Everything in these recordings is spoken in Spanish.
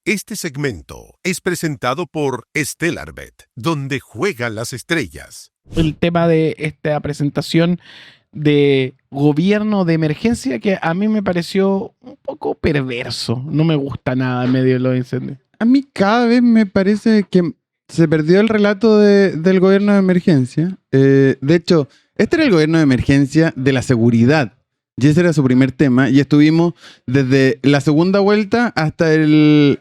Este segmento es presentado por Stellarbet, donde juegan las estrellas. El tema de esta presentación de gobierno de emergencia que a mí me pareció un poco perverso. No me gusta nada en medio de los incendios. A mí cada vez me parece que se perdió el relato del gobierno de emergencia. De hecho, este era el gobierno de emergencia de la seguridad. Y ese era su primer tema. Y estuvimos desde la segunda vuelta hasta el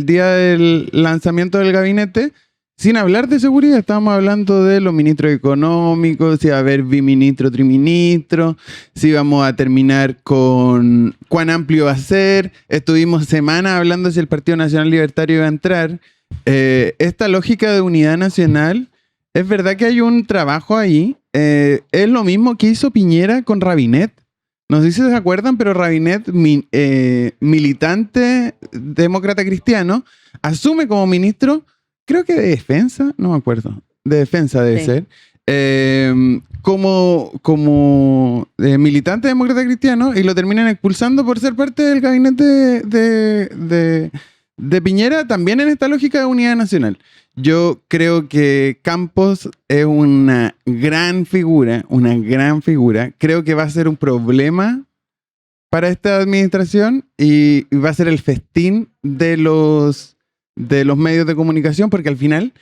día del lanzamiento del gabinete sin hablar de seguridad. Estábamos hablando de los ministros económicos, si iba a haber biministro, triministro, si íbamos a terminar con cuán amplio va a ser. Estuvimos semanas hablando si el Partido Nacional Libertario iba a entrar. Esta lógica de unidad nacional, es verdad que hay un trabajo ahí. Es lo mismo que hizo Piñera con Rabinet. No sé si se acuerdan, pero Rabinet, militante demócrata cristiano, asume como ministro, creo que de defensa, no me acuerdo, de defensa debe ser, como militante demócrata cristiano, y lo terminan expulsando por ser parte del gabinete de Piñera, también en esta lógica de unidad nacional. Yo creo que Campos es una gran figura. Creo que va a ser un problema para esta administración y va a ser el festín de los medios de comunicación, porque al final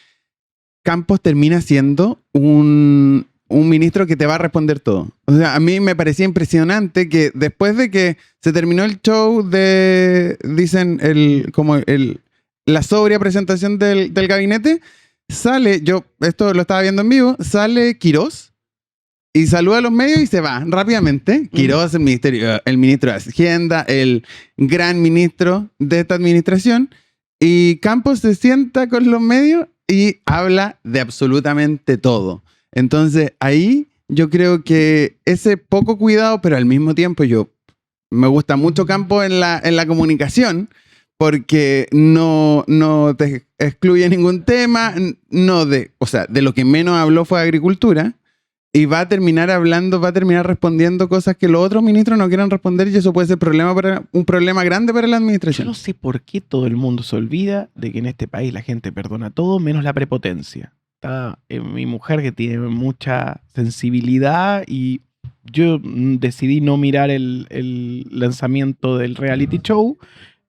Campos termina siendo un ministro que te va a responder todo. O sea, a mí me parecía impresionante que después de que se terminó el show la sobria presentación del gabinete, sale, esto lo estaba viendo en vivo, sale Quirós y saluda a los medios y se va rápidamente. Quirós, el ministro de Hacienda, el gran ministro de esta administración, y Campos se sienta con los medios y habla de absolutamente todo. Entonces ahí yo creo que ese poco cuidado, pero al mismo tiempo me gusta mucho Campos en la comunicación, porque no te excluye ningún tema, de lo que menos habló fue de agricultura, y va a terminar respondiendo cosas que los otros ministros no quieran responder, y eso puede ser un problema grande para la administración. Yo no sé por qué todo el mundo se olvida de que en este país la gente perdona todo menos la prepotencia. Está mi mujer, que tiene mucha sensibilidad, y yo decidí no mirar el lanzamiento del reality show.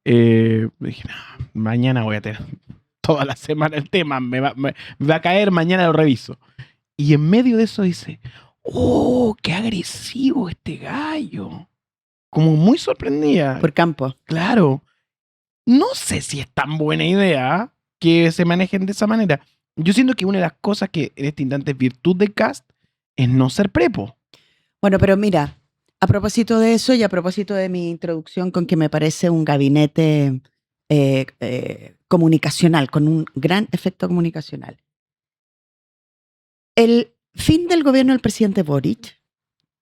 Dije, no, mañana voy a tener toda la semana el tema, me va a caer, mañana lo reviso. Y en medio de eso dice, ¡oh, qué agresivo este gallo! Como muy sorprendida. Por Campos. Claro. No sé si es tan buena idea que se manejen de esa manera. Yo siento que una de las cosas que en este instante es virtud de Kast es no ser prepo. Bueno, pero mira, a propósito de eso y a propósito de mi introducción con que me parece un gabinete comunicacional, con un gran efecto comunicacional. El fin del gobierno del presidente Boric,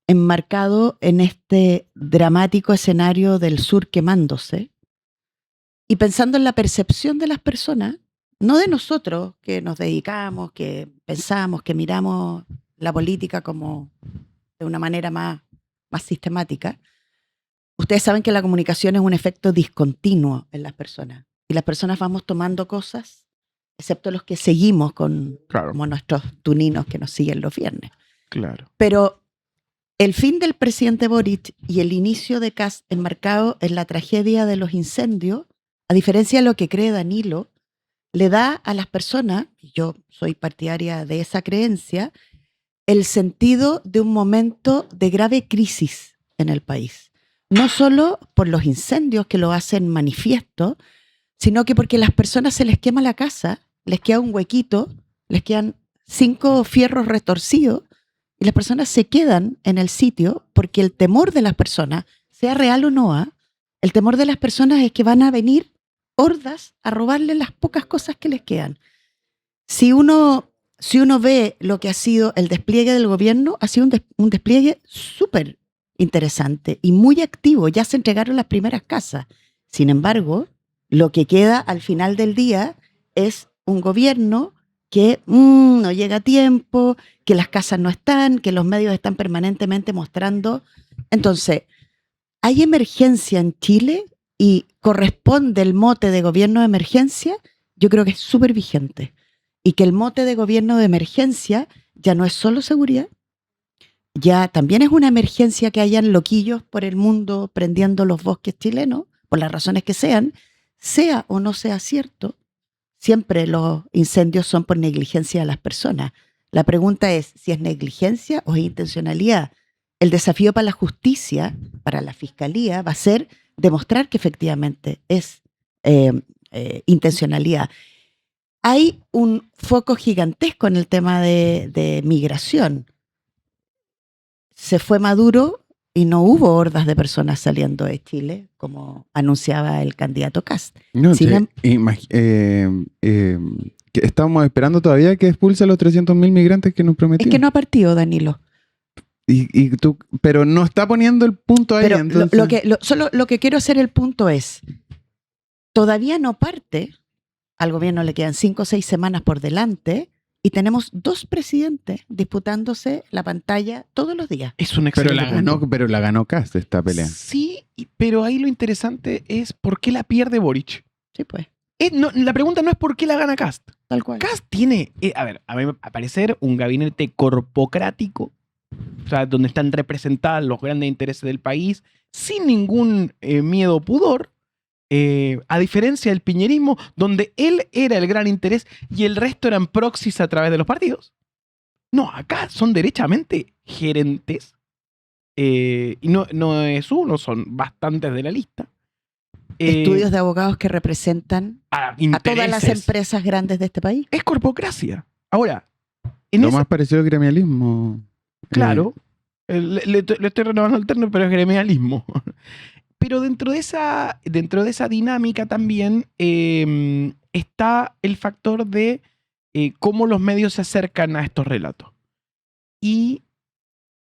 enmarcado en este dramático escenario del sur quemándose, y pensando en la percepción de las personas, no de nosotros que nos dedicamos, que pensamos, que miramos la política como de una manera más sistemática. Ustedes saben que la comunicación es un efecto discontinuo en las personas, y las personas vamos tomando cosas, excepto los que seguimos como nuestros tuninos que nos siguen los viernes. Claro. Pero el fin del presidente Boric y el inicio de Kast enmarcado en la tragedia de los incendios, a diferencia de lo que cree Danilo, le da a las personas, y yo soy partidaria de esa creencia, el sentido de un momento de grave crisis en el país. No solo por los incendios que lo hacen manifiesto, sino que porque a las personas se les quema la casa, les queda un huequito, les quedan 5 fierros retorcidos, y las personas se quedan en el sitio porque el temor de las personas, sea real o no, el temor de las personas es que van a venir hordas a robarle las pocas cosas que les quedan. Si uno ve lo que ha sido el despliegue del gobierno, ha sido un despliegue súper interesante y muy activo. Ya se entregaron las primeras casas. Sin embargo, lo que queda al final del día es un gobierno que no llega a tiempo, que las casas no están, que los medios están permanentemente mostrando. Entonces, ¿hay emergencia en Chile? y corresponde el mote de gobierno de emergencia, yo creo que es súper vigente. Y que el mote de gobierno de emergencia ya no es solo seguridad, ya también es una emergencia que hayan loquillos por el mundo prendiendo los bosques chilenos, por las razones que sean, sea o no sea cierto, siempre los incendios son por negligencia de las personas. La pregunta es si es negligencia o es intencionalidad. El desafío para la justicia, para la fiscalía, va a ser demostrar que efectivamente es intencionalidad. Hay un foco gigantesco en el tema de migración. Se fue Maduro y no hubo hordas de personas saliendo de Chile, como anunciaba el candidato Kast. No, Sin que estamos esperando todavía que expulse a los 300.000 migrantes que nos prometió. Es que no ha partido, Danilo. Y tú, pero no está poniendo el punto ahí. Pero Entonces... solo lo que quiero hacer el punto es, todavía no parte, al gobierno le quedan 5 o 6 semanas por delante, y tenemos 2 presidentes disputándose la pantalla todos los días. Es un excelente punto. Pero la ganó Kast esta pelea. Sí, pero ahí lo interesante es por qué la pierde Boric. Sí, pues, La pregunta no es por qué la gana Kast. tal cual. Kast tiene, a mí me parecer un gabinete corpocrático, o sea, donde están representados los grandes intereses del país, sin ningún miedo o pudor, a diferencia del piñerismo, donde él era el gran interés y el resto eran proxies a través de los partidos. No, acá son derechamente gerentes, y no es uno, son bastantes de la lista. Estudios de abogados que representan a a todas las intereses. empresas grandes de este país. Es corpocracia. Ahora, Lo más parecido al gremialismo. Claro, le estoy renovando el término, pero es gremialismo. Pero dentro de esa dinámica también está el factor de cómo los medios se acercan a estos relatos. Y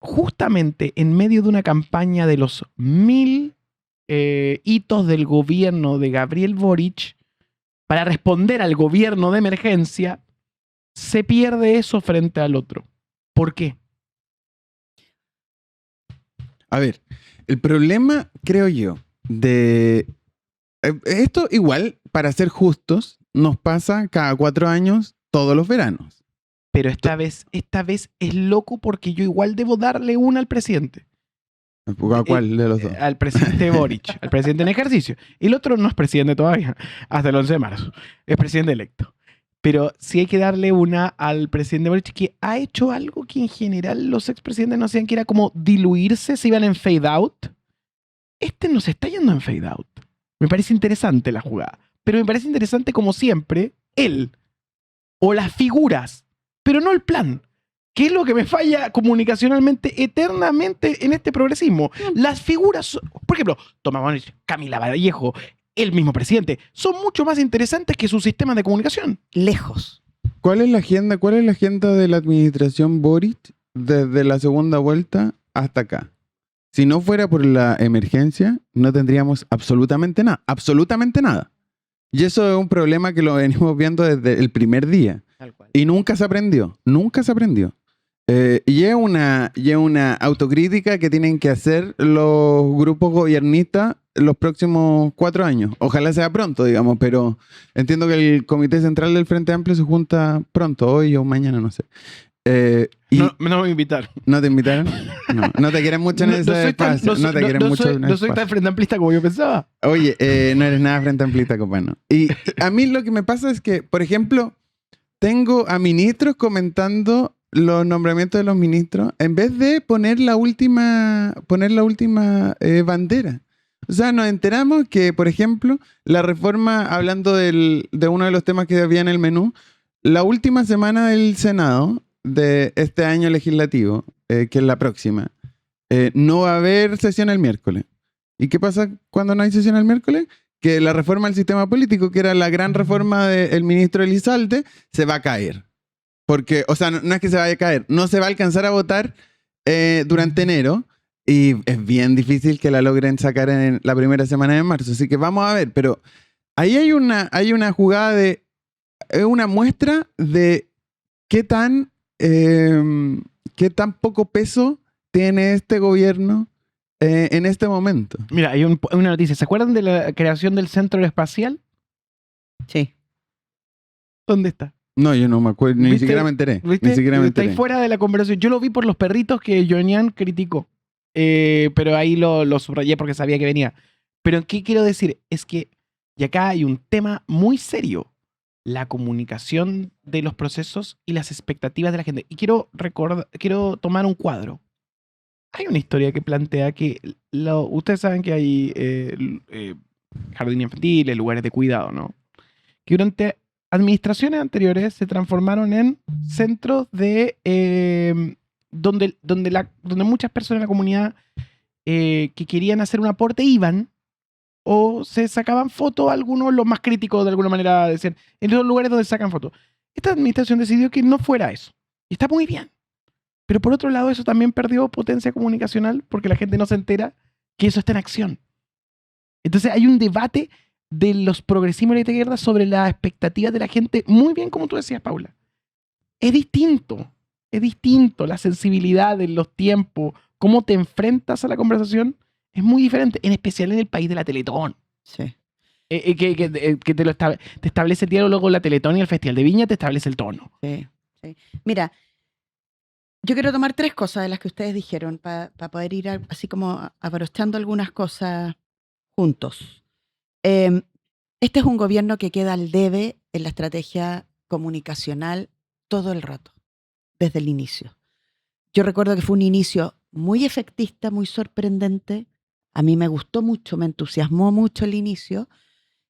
justamente en medio de una campaña de los 1000 hitos del gobierno de Gabriel Boric, para responder al gobierno de emergencia, se pierde eso frente al otro. ¿Por qué? A ver, el problema, creo yo, de... Esto igual, para ser justos, nos pasa cada 4 años todos los veranos. Pero esta vez es loco porque yo igual debo darle una al presidente. ¿A cuál de los dos? Al presidente Boric, al presidente en ejercicio. Y el otro no es presidente todavía, hasta el 11 de marzo. Es presidente electo. Pero sí hay que darle una al presidente Boric, que ha hecho algo que en general los expresidentes no hacían, que era como diluirse, se iban en fade out. Este no se está yendo en fade out. Me parece interesante la jugada. Pero me parece interesante, como siempre, él o las figuras, pero no el plan. ¿Qué es lo que me falla comunicacionalmente eternamente en este progresismo? Las figuras, por ejemplo, Tomás Boric, Camila Vallejo, el mismo presidente, son mucho más interesantes que sus sistemas de comunicación. Lejos. ¿Cuál es la agenda de la administración Boric desde la segunda vuelta hasta acá? Si no fuera por la emergencia, no tendríamos absolutamente nada. Absolutamente nada. Y eso es un problema que lo venimos viendo desde el primer día. Tal cual. Y nunca se aprendió. Nunca se aprendió. Y es una autocrítica que tienen que hacer los grupos gobiernistas los próximos 4 años. Ojalá sea pronto, digamos, pero entiendo que el Comité Central del Frente Amplio se junta pronto, hoy o mañana, no sé. No me invitaron. ¿No te invitaron? No te quieren mucho en ese espacio. No te quieren mucho en ese No soy tan espacio. frente amplista como yo pensaba. Oye, no eres nada frente amplista, compadre. Y a mí lo que me pasa es que, por ejemplo, tengo a ministros comentando los nombramientos de los ministros en vez de poner la última bandera. O sea, nos enteramos que, por ejemplo, la reforma, hablando de uno de los temas que había en el menú, la última semana del Senado de este año legislativo, que es la próxima, no va a haber sesión el miércoles. ¿Y qué pasa cuando no hay sesión el miércoles? Que la reforma del sistema político, que era la gran reforma del ministro Elizalde, se va a caer. Porque, o sea, no es que se vaya a caer, no se va a alcanzar a votar durante enero. Y es bien difícil que la logren sacar en la primera semana de marzo. Así que vamos a ver. Pero ahí hay una jugada es una muestra de qué tan poco peso tiene este gobierno en este momento. Mira, hay una noticia. ¿Se acuerdan de la creación del Centro Espacial? Sí. ¿Dónde está? No, yo no me acuerdo, ni ¿Viste? siquiera me enteré. ¿Viste? Ni siquiera me Está ahí enteré. fuera de la conversación. Yo lo vi por los perritos que Joanian criticó. Pero ahí lo subrayé porque sabía que venía. Pero ¿qué quiero decir? Es que, y acá hay un tema muy serio. La comunicación de los procesos y las expectativas de la gente. Y quiero tomar un cuadro. Hay una historia que plantea que ustedes saben que hay jardines infantiles, lugares de cuidado, ¿no? Que durante administraciones anteriores se transformaron en centros de donde muchas personas de la comunidad que querían hacer un aporte iban o se sacaban fotos, algunos los más críticos de alguna manera decían, en los lugares donde se sacan fotos. Esta administración decidió que no fuera eso. Y está muy bien. Pero por otro lado, eso también perdió potencia comunicacional porque la gente no se entera que eso está en acción. Entonces hay un debate de los progresismos de la izquierda sobre las expectativas de la gente, muy bien como tú decías, Paula. Es distinto la sensibilidad de los tiempos, cómo te enfrentas a la conversación, es muy diferente, en especial en el país de la Teletón. Sí. Que te establece el diálogo con la Teletón y el Festival de Viña te establece el tono. Sí. Mira, yo quiero tomar 3 cosas de las que ustedes dijeron para poder ir así como abrochando algunas cosas juntos. Este es un gobierno que queda al debe en la estrategia comunicacional todo el rato, desde el inicio. Yo recuerdo que fue un inicio muy efectista, muy sorprendente. A mí me gustó mucho, me entusiasmó mucho el inicio,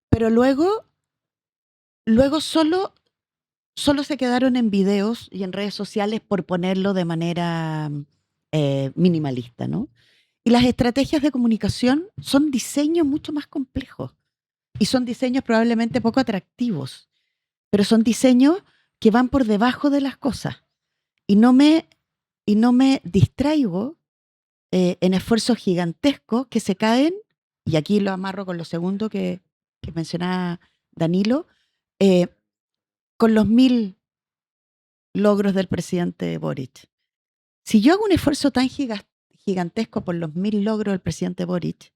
pero luego solo se quedaron en videos y en redes sociales por ponerlo de manera minimalista, ¿no? Y las estrategias de comunicación son diseños mucho más complejos y son diseños probablemente poco atractivos, pero son diseños que van por debajo de las cosas y no me distraigo en esfuerzos gigantescos que se caen, y aquí lo amarro con lo segundo que mencionaba Danilo, con los 1000 logros del presidente Boric. Si yo hago un esfuerzo tan gigantesco por los 1000 logros del presidente Boric,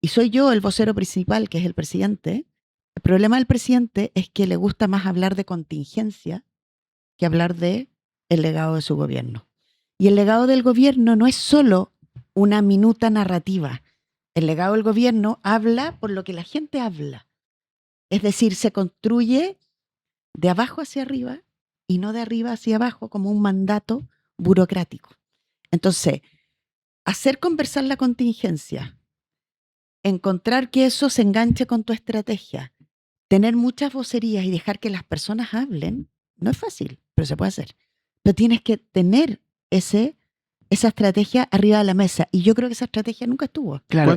y soy yo el vocero principal, que es el presidente, el problema del presidente es que le gusta más hablar de contingencia que hablar de el legado de su gobierno. Y el legado del gobierno no es solo una minuta narrativa. El legado del gobierno habla por lo que la gente habla. Es decir, se construye de abajo hacia arriba y no de arriba hacia abajo como un mandato burocrático. Entonces, hacer conversar la contingencia, encontrar que eso se enganche con tu estrategia, tener muchas vocerías y dejar que las personas hablen, no es fácil, pero se puede hacer. Pero tienes que tener esa estrategia arriba de la mesa. Y yo creo que esa estrategia nunca estuvo. Claro,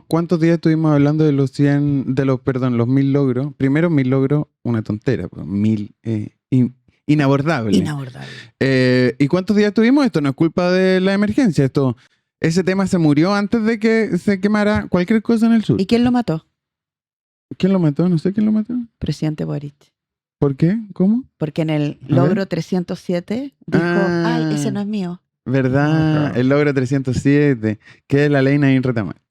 ¿Cuántos días estuvimos hablando de los 1000 logros? Primero 1000 logros, una tontera, 1000 inabordable. Inabordable. ¿Y cuántos días estuvimos? Esto no es culpa de la emergencia. Ese tema se murió antes de que se quemara cualquier cosa en el sur. ¿Y quién lo mató? ¿Quién lo mató? No sé quién lo mató. Presidente Boric. ¿Por qué? ¿Cómo? Porque en el logro 307 dijo, ay, ese no es mío. ¿Verdad? Claro. El logro 307, que es la ley Naín Retamal.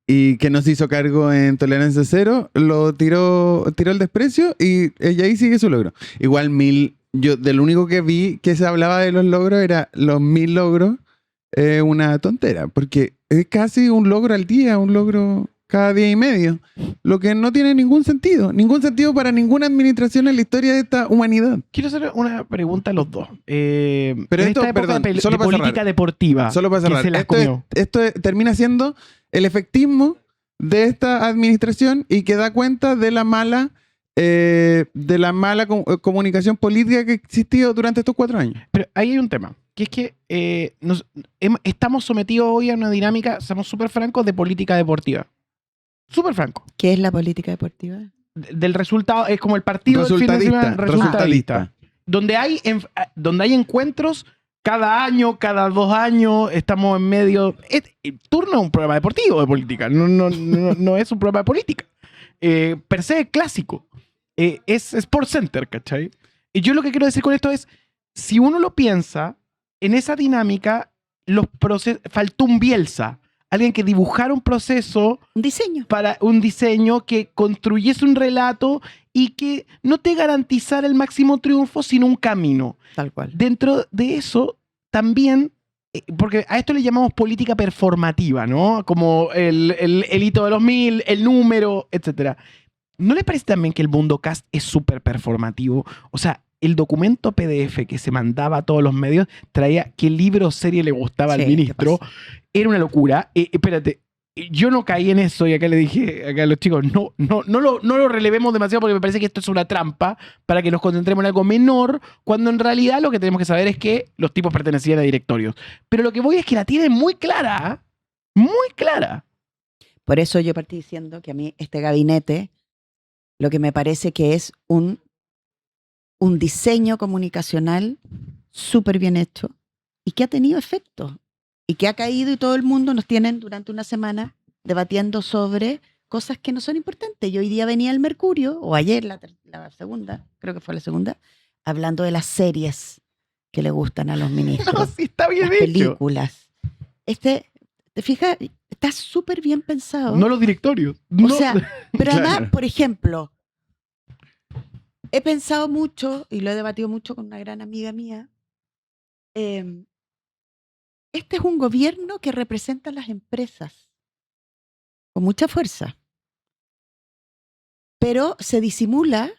Y que no se hizo cargo en tolerancia cero, lo tiró el desprecio y ahí sigue su logro. Igual 1000, yo de lo único que vi que se hablaba de los logros era los 1000 logros, una tontera, porque es casi un logro al día, un logro cada día y medio, lo que no tiene ningún sentido para ninguna administración en la historia de esta humanidad. Quiero hacer una pregunta a los dos. Pero en esto, esta época perdón, de solo para política cerrar. deportiva, Solo para cerrar, que se las comió. esto termina siendo el efectismo de esta administración y que da cuenta de la mala comunicación política que ha existido durante estos 4 años. Pero ahí hay un tema, que es que estamos sometidos hoy a una dinámica, somos súper francos, de política deportiva. Súper franco. ¿Qué es la política deportiva? Del resultado, es como el partido del fin de semana, resultadista. Donde hay encuentros cada año, cada 2 años, estamos en medio. Turno es un programa deportivo de política, no es un programa de política. Per se es clásico. Es Sports Center, ¿cachai? Y yo lo que quiero decir con esto es, si uno lo piensa, en esa dinámica faltó un Bielsa, alguien que dibujara un proceso Un diseño. para un diseño que construyese un relato y que no te garantizara el máximo triunfo, sino un camino. Tal cual. Dentro de eso, también, porque a esto le llamamos política performativa, ¿no? Como el hito de los 1000, el número, etc. ¿No les parece también que el Mundo Cast es súper performativo? O sea, el documento PDF que se mandaba a todos los medios traía qué libro o serie le gustaba Sí, al ¿qué ministro. pasa? Era una locura. Espérate, yo no caí en eso y acá le dije acá a los chicos, no lo relevemos demasiado porque me parece que esto es una trampa para que nos concentremos en algo menor, cuando en realidad lo que tenemos que saber es que los tipos pertenecían a directorios. Pero lo que voy es que la tienen muy clara, muy clara. Por eso yo partí diciendo que a mí este gabinete, lo que me parece que es un diseño comunicacional súper bien hecho y que ha tenido efecto y que ha caído y todo el mundo nos tienen durante una semana debatiendo sobre cosas que no son importantes. Yo hoy día venía al Mercurio, o ayer la segunda, creo que fue la segunda, hablando de las series que le gustan a los ministros, No, sí está bien las hecho. películas. ¿Te fijas? Está súper bien pensado. No los directorios. O No. sea, pero Claro. además, por ejemplo, he pensado mucho y lo he debatido mucho con una gran amiga mía. Este es un gobierno que representa a las empresas con mucha fuerza, pero se disimula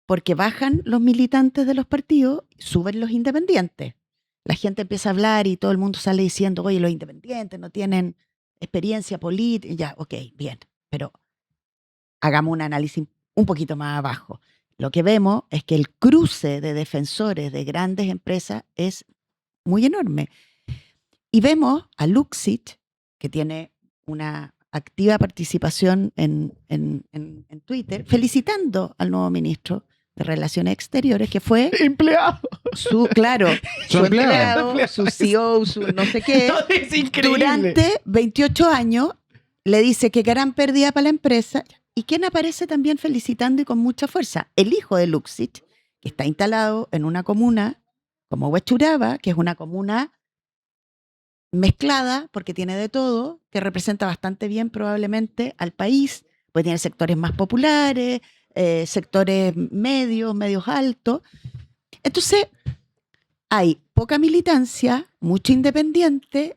porque bajan los militantes de los partidos, suben los independientes. La gente empieza a hablar y todo el mundo sale diciendo, oye, los independientes no tienen experiencia política. Ya, ok, bien, pero hagamos un análisis un poquito más abajo. Lo que vemos es que el cruce de defensores de grandes empresas es muy enorme. Y vemos a Luxit, que tiene una activa participación en Twitter, felicitando al nuevo ministro de Relaciones Exteriores, que fue Empleado. claro, Su su empleado. empleado, su CEO, su no sé qué. No, es increíble. Durante 28 años le dice que gran pérdida para la empresa. ¿Y quién aparece también felicitando y con mucha fuerza? El hijo de Luxit, que está instalado en una comuna como Huechuraba, que es una comuna mezclada, porque tiene de todo, que representa bastante bien probablemente al país, pues tiene sectores más populares, sectores medios altos. Entonces, hay poca militancia, mucho independiente,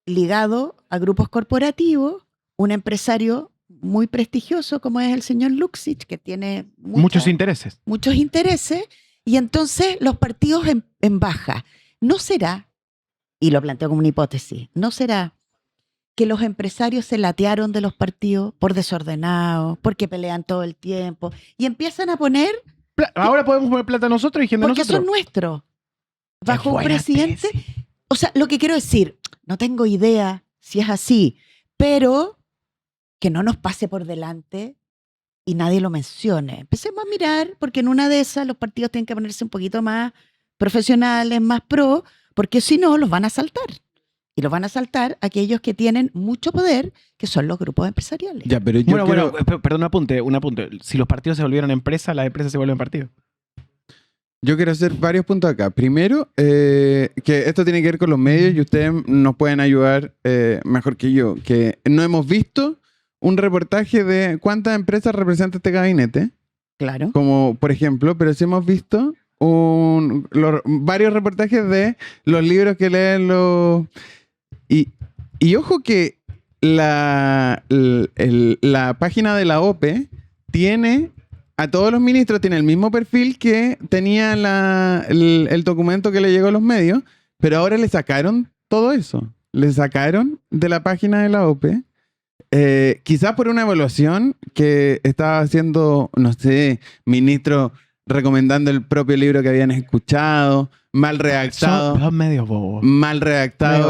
ligado a grupos corporativos, un empresario muy prestigioso como es el señor Luxich, que tiene Muchos intereses. muchos intereses, y entonces los partidos en baja. ¿No será, y lo planteo como una hipótesis, no será que los empresarios se latearon de los partidos por desordenados, porque pelean todo el tiempo, y empiezan a poner, Ahora podemos poner plata nosotros y gente porque nosotros. son nuestros, bajo Qué un buena presidente? tesis. O sea, lo que quiero decir, no tengo idea si es así, pero que no nos pase por delante y nadie lo mencione. Empecemos a mirar, porque en una de esas los partidos tienen que ponerse un poquito más profesionales, más pro, porque si no los van a saltar. Y los van a saltar aquellos que tienen mucho poder, que son los grupos empresariales. Ya, pero yo Bueno, quiero, perdón, un apunte. Si los partidos se volvieron empresas, las empresas se vuelven partidos. yo quiero hacer varios puntos acá. Primero, que esto tiene que ver con los medios y ustedes nos pueden ayudar mejor que yo. Que no hemos visto un reportaje de cuántas empresas representa este gabinete, Claro. como por ejemplo, pero sí hemos visto varios reportajes de los libros que leen los... Y ojo que la página de la OPE tiene a todos los ministros, tiene el mismo perfil que tenía el documento que le llegó a los medios, pero ahora le sacaron todo eso. Le sacaron de la página de la OPE. Quizás por una evaluación que estaba haciendo, no sé, ministro recomendando el propio libro que habían escuchado, mal redactado. Son medios bobos. Mal redactado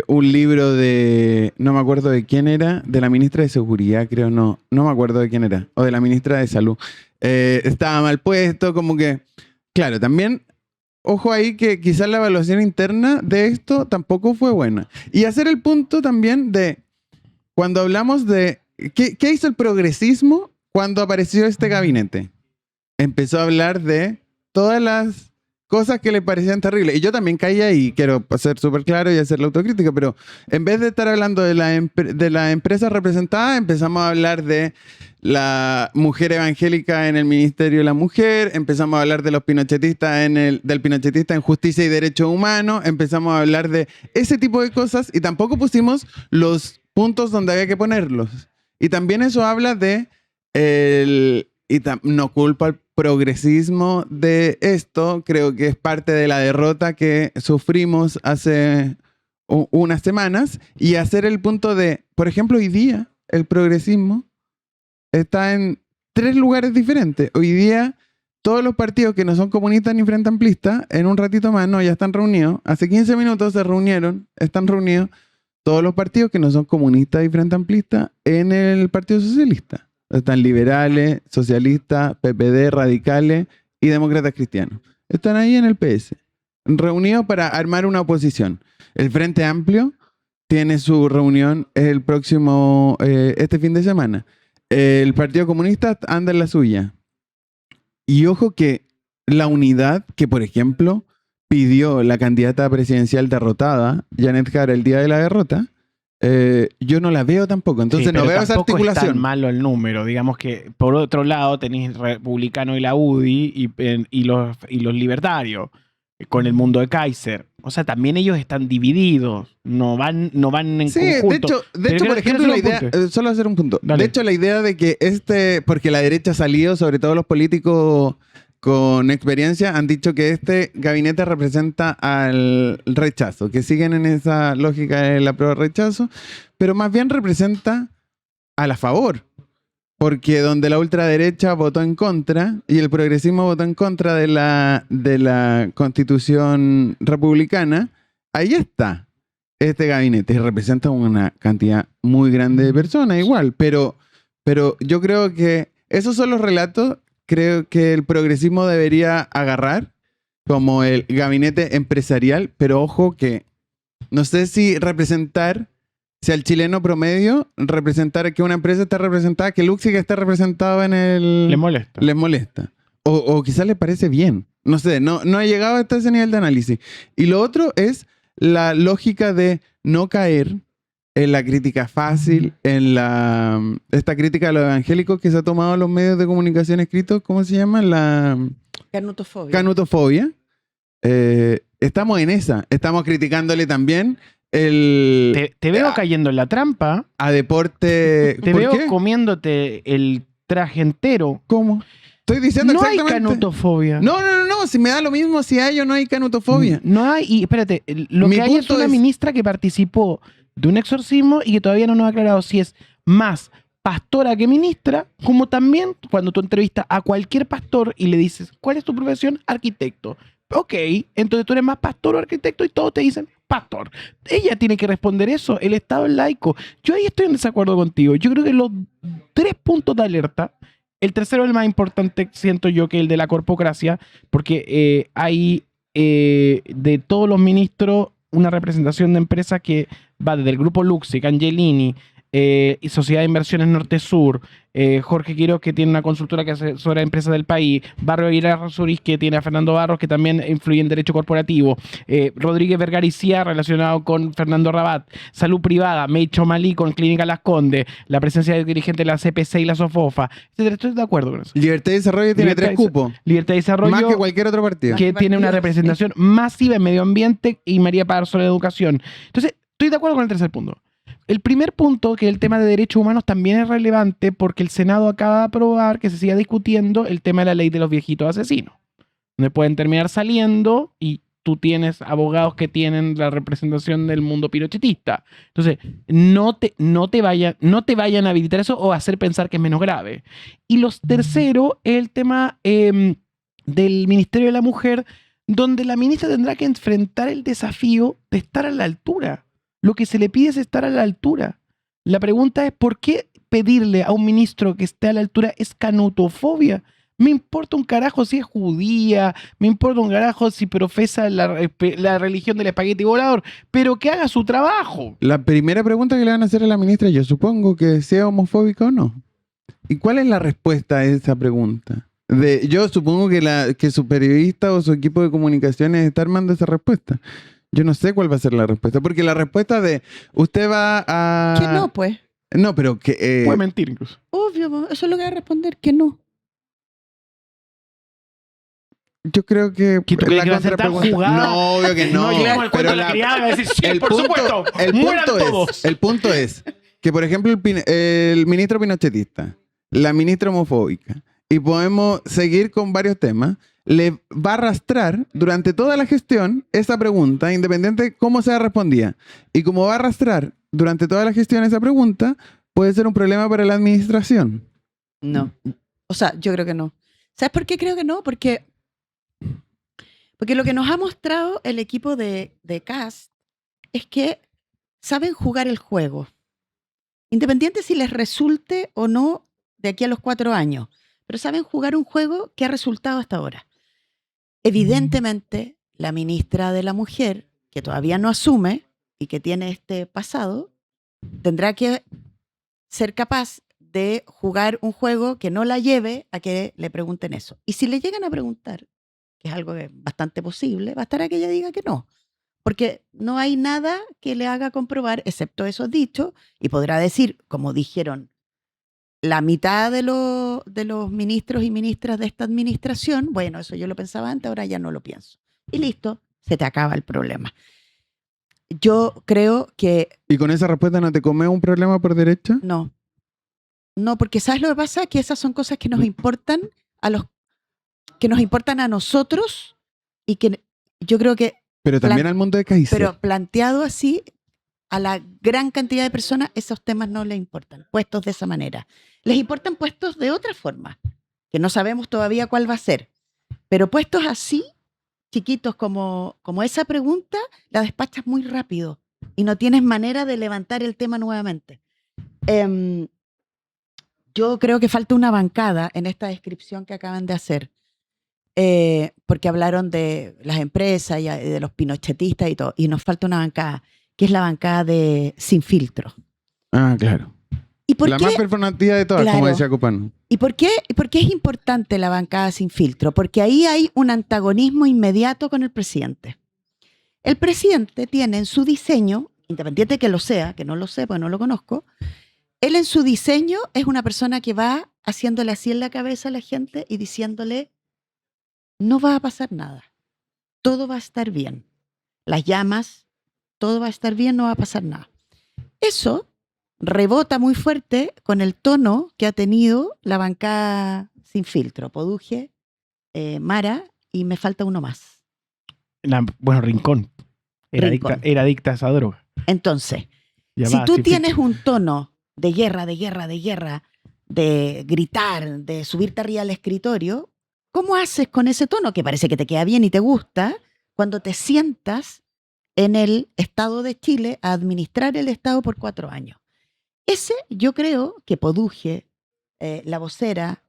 un libro de, no me acuerdo de quién era, de la ministra de Seguridad, creo, no me acuerdo de quién era, o de la ministra de Salud. Estaba mal puesto, como que, claro, también, ojo ahí que quizás la evaluación interna de esto tampoco fue buena. Y hacer el punto también de, cuando hablamos de, ¿qué hizo el progresismo cuando apareció este gabinete? Empezó a hablar de todas las cosas que le parecían terribles. Y yo también caí ahí, quiero ser súper claro y hacer la autocrítica, pero en vez de estar hablando de la empresa representada, empezamos a hablar de la mujer evangélica en el Ministerio de la Mujer, empezamos a hablar de los pinochetistas del pinochetista en Justicia y Derechos Humanos, empezamos a hablar de ese tipo de cosas y tampoco pusimos los puntos donde había que ponerlos. Y también eso habla de no culpo al progresismo de esto, creo que es parte de la derrota que sufrimos hace unas semanas, y hacer el punto de, por ejemplo, hoy día el progresismo está en 3 lugares diferentes. Hoy día todos los partidos que no son comunistas ni frente amplistas, en un ratito más, ya están reunidos. Hace 15 minutos se reunieron, están reunidos todos los partidos que no son comunistas y frente amplistas en el Partido Socialista. Están liberales, socialistas, PPD, radicales y demócratas cristianos. Están ahí en el PS, reunidos para armar una oposición. El Frente Amplio tiene su reunión el próximo, este fin de semana. El Partido Comunista anda en la suya. Y ojo que la unidad que, por ejemplo, pidió la candidata presidencial derrotada, Janet Jara, el día de la derrota, yo no la veo tampoco. Entonces no veo esa articulación. Es tan malo el número. Digamos que, por otro lado, tenéis Republicano y la UDI y los libertarios con el mundo de Kaiser. O sea, también ellos están divididos. No van en conjunto. De hecho, por ejemplo, la idea... solo hacer un punto. Dale. De hecho, la idea de que porque la derecha ha salido, sobre todo los políticos con experiencia, han dicho que este gabinete representa al rechazo, que siguen en esa lógica de la prueba-rechazo, pero más bien representa a la favor. Porque donde la ultraderecha votó en contra y el progresismo votó en contra de la Constitución republicana, ahí está este gabinete. Y representa una cantidad muy grande de personas igual. Pero yo creo que esos son los relatos, creo que el progresismo debería agarrar como el gabinete empresarial, pero ojo que no sé si al chileno promedio representar que una empresa esté representada, que Luxic esté representado en el... Les molesta. O quizás les parece bien. No sé, no he llegado hasta ese nivel de análisis. Y lo otro es la lógica de no caer en la crítica fácil, en esta crítica a los evangélicos que se ha tomado en los medios de comunicación escritos, ¿cómo se llama? La canutofobia. Estamos en esa. Estamos criticándole también Te veo cayendo en la trampa. A deporte. Te veo comiéndote el traje entero. ¿Cómo? Estoy diciendo exactamente. No hay canutofobia. No. Si me da lo mismo si hay o no hay canutofobia. No hay. Y espérate, lo que hay es una ministra que participó de un exorcismo y que todavía no nos ha aclarado si es más pastora que ministra, como también cuando tú entrevistas a cualquier pastor y le dices, ¿cuál es tu profesión? Arquitecto. Ok, entonces tú eres más pastor o arquitecto y todos te dicen pastor. Ella tiene que responder eso. El Estado es laico. Yo ahí estoy en desacuerdo contigo. Yo creo que los 3 puntos de alerta, el tercero es el más importante, siento yo, que el de la corpocracia, porque hay de todos los ministros una representación de empresas que va desde el grupo Luxic, Angelini, y Sociedad de Inversiones Norte-Sur, Jorge Quiroz, que tiene una consultora que asesora empresas del país, Barrio Aguilar Zurich, que tiene a Fernando Barros, que también influye en derecho corporativo, Rodríguez Vergaricía, relacionado con Fernando Rabat, Salud Privada, Meicho Malí con Clínica Las Condes, la presencia del dirigente de la CPC y la SOFOFA, etc. Estoy de acuerdo con eso. Libertad y Desarrollo tiene 3 cupos. Libertad y Desarrollo. Más que cualquier otro partido. Que tiene una representación masiva en medio ambiente, y María Parsola en educación. Entonces, estoy de acuerdo con el tercer punto. El primer punto, que es el tema de derechos humanos, también es relevante porque el Senado acaba de aprobar que se siga discutiendo el tema de la ley de los viejitos asesinos, donde pueden terminar saliendo y tú tienes abogados que tienen la representación del mundo pinochetista. Entonces, no te vayan a habilitar eso o hacer pensar que es menos grave. Y los tercero es el tema del Ministerio de la Mujer, donde la ministra tendrá que enfrentar el desafío de estar a la altura. Lo que se le pide es estar a la altura. La pregunta es, ¿por qué pedirle a un ministro que esté a la altura es canutofobia? Me importa un carajo si es judía, me importa un carajo si profesa la religión del espagueti volador, pero que haga su trabajo. La primera pregunta que le van a hacer a la ministra, yo supongo que sea homofóbica o no. ¿Y cuál es la respuesta a esa pregunta? Yo supongo que su periodista o su equipo de comunicaciones está armando esa respuesta. Yo no sé cuál va a ser la respuesta, porque la respuesta de usted va a... Que no, pues. No, pero que... Puede mentir incluso. Obvio, eso es lo que va a responder, que no. Yo creo que... ¿Que tú crees que va a ser tan contrapregunta- jugada? No, obvio que no. No llegamos al cuento de la criada y va a decir, sí, por supuesto, mueran todos. El punto es que, por ejemplo, el ministro pinochetista, la ministra homofóbica, y podemos seguir con varios temas, le va a arrastrar durante toda la gestión esa pregunta, independiente de cómo sea respondida. Y como va a arrastrar durante toda la gestión esa pregunta, puede ser un problema para la administración. No. O sea, yo creo que no. ¿Sabes por qué creo que no? Porque lo que nos ha mostrado el equipo de Kast es que saben jugar el juego. Independiente si les resulte o no de aquí a los 4 años. Pero saben jugar un juego que ha resultado hasta ahora. Evidentemente, la ministra de la Mujer, que todavía no asume y que tiene este pasado, tendrá que ser capaz de jugar un juego que no la lleve a que le pregunten eso. Y si le llegan a preguntar, que es algo que es bastante posible, bastará que ella diga que no. Porque no hay nada que le haga comprobar, excepto esos dichos, y podrá decir, como dijeron la mitad de los ministros y ministras de esta administración, bueno, eso yo lo pensaba antes, ahora ya no lo pienso. Y listo, se te acaba el problema. Yo creo que ¿Y con esa respuesta no te comes un problema por derecha? no. No, porque ¿sabes lo que pasa? Que esas son cosas que nos importan a nosotros y que yo creo que, Pero también al mundo de Kaiser. pero planteado así, a la gran cantidad de personas, esos temas no les importan, puestos de esa manera. Les importan puestos de otra forma, que no sabemos todavía cuál va a ser. Pero puestos así, chiquitos como esa pregunta, la despachas muy rápido y no tienes manera de levantar el tema nuevamente. Yo creo que falta una bancada en esta descripción que acaban de hacer, porque hablaron de las empresas y de los pinochetistas y todo, y nos falta una bancada, que es la bancada de Sin Filtro. Ah, claro. ¿Y por La qué? más performativa de todas, Claro. como decía Copano. ¿Y por qué es importante la bancada Sin Filtro? Porque ahí hay un antagonismo inmediato con el presidente. El presidente tiene en su diseño, independiente de que lo sea, que no lo sé porque no lo conozco, él en su diseño es una persona que va haciéndole así en la cabeza a la gente y diciéndole, no va a pasar nada, todo va a estar bien. Las llamas, todo va a estar bien, no va a pasar nada. Eso rebota muy fuerte con el tono que ha tenido la bancada Sin Filtro. Poduje, Mara y me falta uno más. Bueno, Rincón. Era Rincón. adicta a esa droga. Entonces, Ya si va, tú Sin tienes Filtro. un tono de guerra, de gritar, de subirte arriba al escritorio, ¿cómo haces con ese tono que parece que te queda bien y te gusta cuando te sientas en el Estado de Chile a administrar el Estado por 4 años? Ese yo creo que Poduje, la vocera,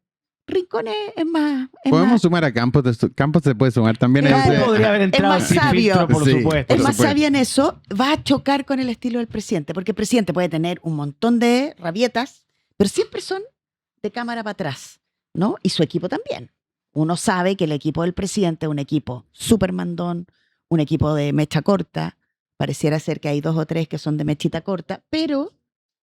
Rincón es más... Podemos sumar a Campos. Campos se puede sumar también. Claro. a ese- Podría haber entrado más Sin sabio. Filtro, por Sí. supuesto. Es Por más supuesto. sabia en eso, va a chocar con el estilo del presidente, porque el presidente puede tener un montón de rabietas, pero siempre son de cámara para atrás, ¿no? Y su equipo también. Uno sabe que el equipo del presidente es un equipo súper mandón, un equipo de mecha corta, pareciera ser que hay 2 o 3 que son de mechita corta, pero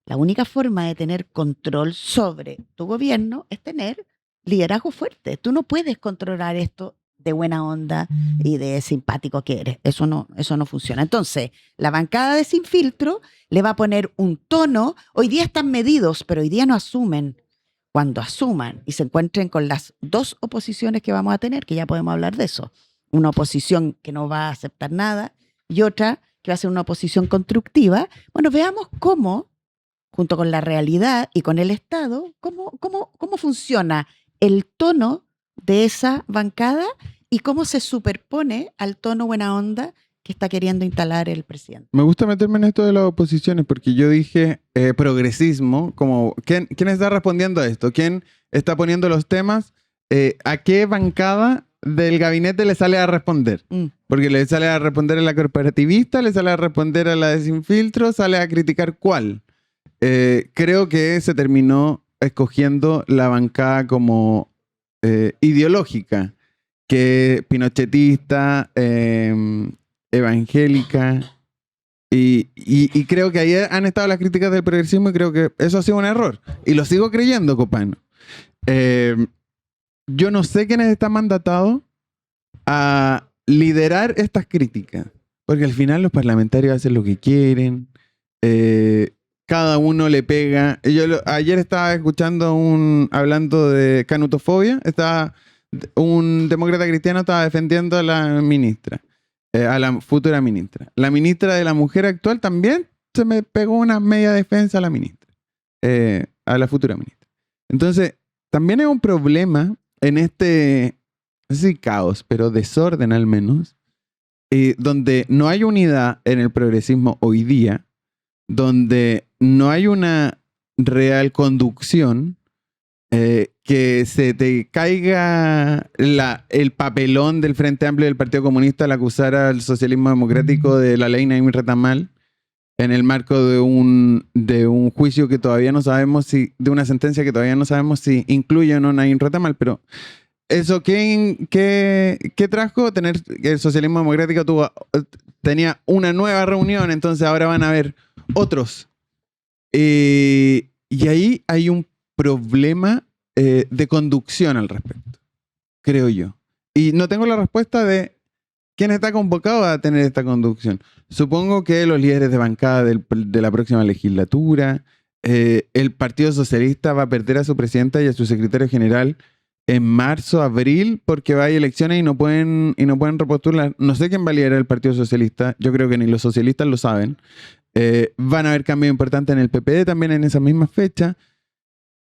la única forma de tener control sobre tu gobierno es tener liderazgo fuerte. Tú no puedes controlar esto de buena onda y de simpático que eres. Eso no funciona. Entonces, la bancada de Sin Filtro le va a poner un tono. Hoy día están medidos, pero hoy día no asumen. Cuando asuman y se encuentren con las 2 oposiciones que vamos a tener, que ya podemos hablar de eso, una oposición que no va a aceptar nada y otra que va a ser una oposición constructiva, bueno, veamos cómo, junto con la realidad y con el Estado, cómo funciona el tono de esa bancada y cómo se superpone al tono buena onda que está queriendo instalar el presidente. Me gusta meterme en esto de las oposiciones porque yo dije progresismo, como ¿quién está respondiendo a esto? ¿Quién está poniendo los temas? ¿A qué bancada del gabinete le sale a responder? Porque le sale a responder a la corporativista, le sale a responder a la de Sin Filtro, sale a criticar cuál. Creo que se terminó escogiendo la bancada como ideológica, que pinochetista, evangélica, y creo que ahí han estado las críticas del progresismo y creo que eso ha sido un error. Y lo sigo creyendo, Copano. Yo no sé quiénes están mandatados a liderar estas críticas, porque al final los parlamentarios hacen lo que quieren, cada uno le pega. Ayer estaba escuchando hablando de canutofobia, un demócrata cristiano estaba defendiendo a la ministra, a la futura ministra. La ministra de la mujer actual también se me pegó una media defensa a la ministra, a la futura ministra. Entonces, también hay un problema en este, no sé si caos, pero desorden al menos, donde no hay unidad en el progresismo hoy día, donde no hay una real conducción, que se te caiga el papelón del Frente Amplio y del Partido Comunista al acusar al socialismo democrático de la ley Naim Retamal en el marco de un juicio que todavía no sabemos de una sentencia que todavía no sabemos si incluye o no Naim Retamal, pero eso, ¿qué trajo? Tener el socialismo democrático tenía una nueva reunión, entonces ahora van a haber otros. Y ahí hay un problema de conducción al respecto, creo yo. Y no tengo la respuesta de quién está convocado a tener esta conducción. Supongo que los líderes de bancada de la próxima legislatura, el Partido Socialista va a perder a su presidenta y a su secretario general en marzo, abril, porque va a elecciones y no pueden repostular. No sé quién va a liderar el Partido Socialista. Yo creo que ni los socialistas lo saben. Van a haber cambios importantes en el PPD también en esa misma fecha.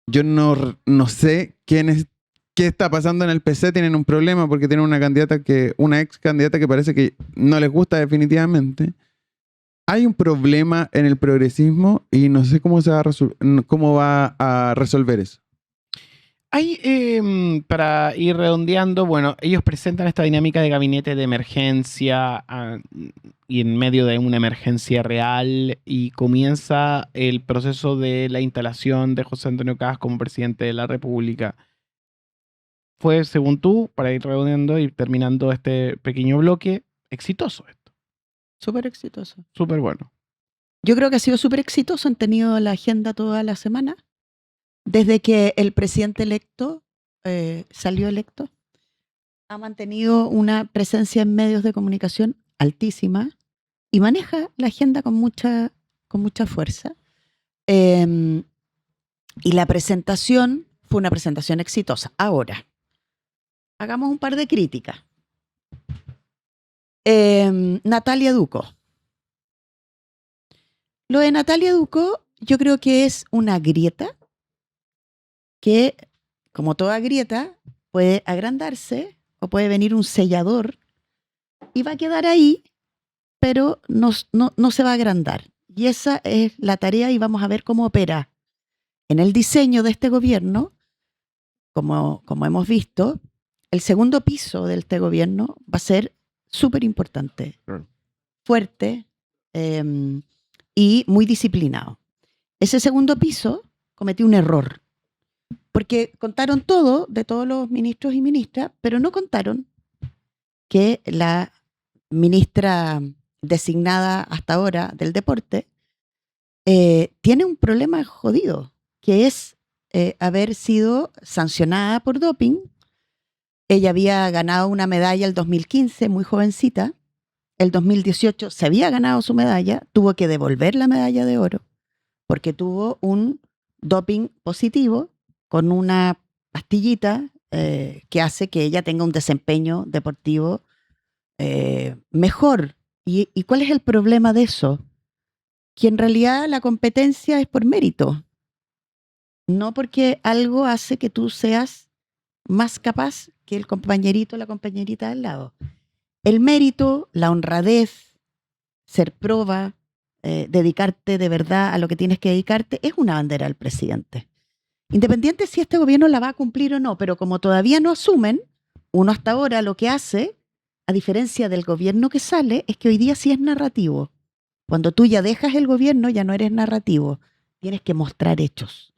Yo no sé qué está pasando en el PC. Tienen un problema porque tienen una ex candidata que parece que no les gusta definitivamente. Hay un problema en el progresismo y no sé cómo va a resolver eso. Para ir redondeando, bueno, ellos presentan esta dinámica de gabinete de emergencia y en medio de una emergencia real, y comienza el proceso de la instalación de José Antonio Kast como presidente de la República. Fue, según tú, para ir redondeando y terminando este pequeño bloque, exitoso esto. Súper exitoso. Súper bueno. Yo creo que ha sido súper exitoso. Han tenido la agenda toda la semana. Desde que el presidente electo salió electo, ha mantenido una presencia en medios de comunicación altísima y maneja la agenda con mucha fuerza. Y la presentación fue una presentación exitosa. Ahora, hagamos un par de críticas. Natalia Ducó. Lo de Natalia Ducó yo creo que es una grieta que, como toda grieta, puede agrandarse o puede venir un sellador y va a quedar ahí, pero no se va a agrandar. Y esa es la tarea y vamos a ver cómo opera. En el diseño de este gobierno, como hemos visto, el segundo piso de este gobierno va a ser súper importante, fuerte y muy disciplinado. Ese segundo piso cometió un error, porque contaron todo de todos los ministros y ministras, pero no contaron que la ministra designada hasta ahora del deporte tiene un problema jodido, que es haber sido sancionada por doping. Ella había ganado una medalla el 2015, muy jovencita. El 2018 se había ganado su medalla, tuvo que devolver la medalla de oro porque tuvo un doping positivo con una pastillita que hace que ella tenga un desempeño deportivo mejor. ¿Y cuál es el problema de eso? Que en realidad la competencia es por mérito, no porque algo hace que tú seas más capaz que el compañerito o la compañerita al lado. El mérito, la honradez, ser proba, dedicarte de verdad a lo que tienes que dedicarte, es una bandera del presidente. Independiente si este gobierno la va a cumplir o no, pero como todavía no asumen, uno hasta ahora lo que hace, a diferencia del gobierno que sale, es que hoy día sí es narrativo. Cuando tú ya dejas el gobierno, ya no eres narrativo, tienes que mostrar hechos.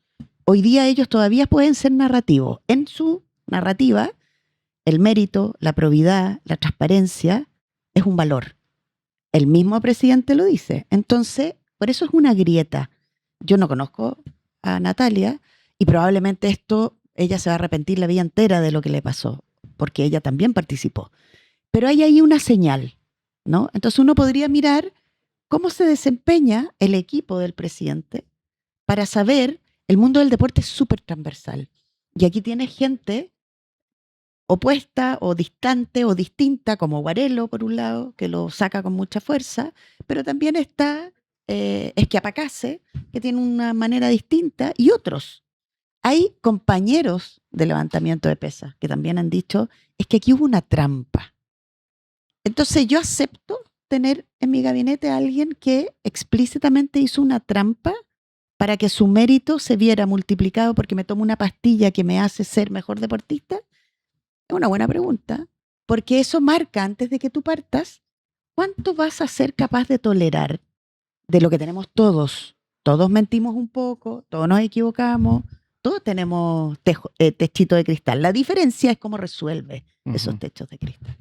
Hoy día ellos todavía pueden ser narrativos en su narrativa, el mérito, la probidad, la transparencia es un valor. El mismo presidente lo dice. Entonces, por eso es una grieta. Yo no conozco a Natalia y probablemente ella se va a arrepentir la vida entera de lo que le pasó, porque ella también participó. Pero hay ahí una señal, ¿no? Entonces uno podría mirar cómo se desempeña el equipo del presidente para saber, el mundo del deporte es súper transversal. Y aquí tienes gente opuesta o distante o distinta, como Guarello, por un lado, que lo saca con mucha fuerza, pero también está Schiapacase, que tiene una manera distinta, y otros. Hay compañeros de levantamiento de pesas que también han dicho, es que aquí hubo una trampa. Entonces yo acepto tener en mi gabinete a alguien que explícitamente hizo una trampa para que su mérito se viera multiplicado porque me tomo una pastilla que me hace ser mejor deportista. Es una buena pregunta, porque eso marca antes de que tú partas cuánto vas a ser capaz de tolerar de lo que tenemos todos. Todos mentimos un poco, todos nos equivocamos, todos tenemos techito de cristal. La diferencia es cómo resuelve esos techos de cristal.